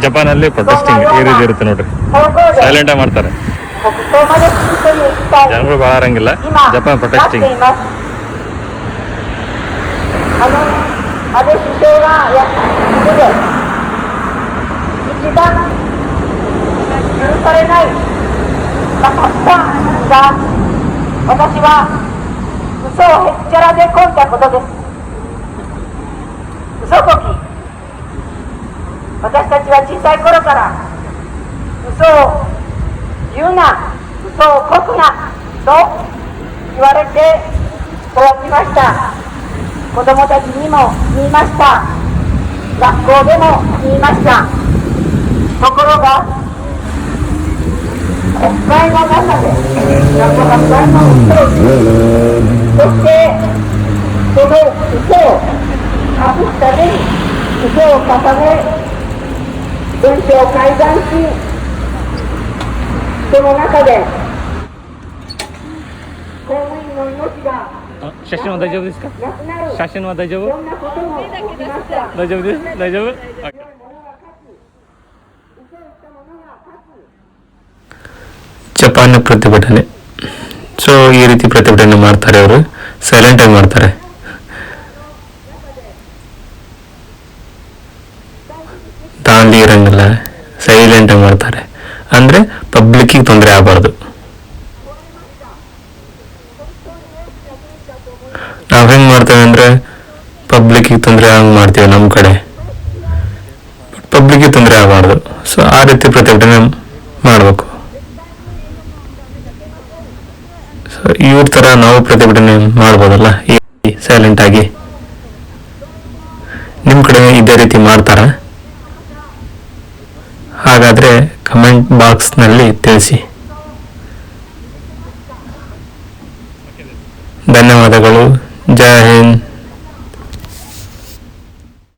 ಜಪಾನಲ್ಲಿ ಪ್ರೊಟೆಸ್ಟಿಂಗ್ ಈ ರೀತಿ ಇರುತ್ತೆ ನೋಡ್ರಿ, ಸೈಲೆಂಟ್ ಆಗಿ ಮಾಡ್ತಾರೆ. ಜನರು ಬಹಳ ಇರಂಗಿಲ್ಲ. ಜಪಾನ್ ಪ್ರೊಟೆಸ್ಟಿಂಗ್.私たちは小さい頃から嘘を言うな、嘘をこくなと言われて育ちました。子供たちにも言いました。学校でも言いました。ところが国会の中で学会の嘘を言う、そしてその嘘を隠すために嘘を重ね文章を改ざんし、その中で公務員の命が写真は大丈夫ですか？なくなる、写真は大丈夫？そんなことも起きました。大丈夫です？大丈夫？ಜಪಾನ್ ಪ್ರತಿಭಟನೆ. ಸೊ ಈ ರೀತಿ ಪ್ರತಿಭಟನೆ ಮಾಡ್ತಾರೆ. ಅವರು ಸೈಲೆಂಟ್ ಆಗಿ ಮಾಡ್ತಾರೆ. ದಾಂಡಿ ಇರಂಗಿಲ್ಲ, ಸೈಲೆಂಟ್ ಆಗಿ ಮಾಡ್ತಾರೆ. ಅಂದ್ರೆ ಪಬ್ಲಿಕ್ಕಿಗೆ ತೊಂದರೆ ಆಗಬಾರ್ದು. ನಾವ್ ಹೆಂಗ್ ಮಾಡ್ತೇವೆ ಅಂದ್ರೆ ಪಬ್ಲಿಕ್ಕಿಗೆ ತೊಂದರೆ ಹಂಗ್ ಮಾಡ್ತೀವಿ ನಮ್ಮ ಕಡೆ, ಪಬ್ಲಿಕ್ಕಿಗೆ ತೊಂದರೆ ಆಗಬಾರ್ದು. ಸೊ ಆ ರೀತಿ ಪ್ರತಿಭಟನೆ ಮಾಡಬೇಕು. ಸೊ ಇವ್ರ ತರ ನಾವು ಪ್ರತಿಭಟನೆ ಮಾಡ್ಬೋದಲ್ಲ ಸೈಲೆಂಟ್ ಆಗಿ. ನಿಮ್ ಕಡೆ ಇದೇ ರೀತಿ ಮಾಡ್ತಾರ? ಹಾಗಾದ್ರೆ ಕಮೆಂಟ್ ಬಾಕ್ಸ್ ನಲ್ಲಿ ತಿಳಿಸಿ. ಧನ್ಯವಾದಗಳು. ಜೈ ಹಿಂದ್.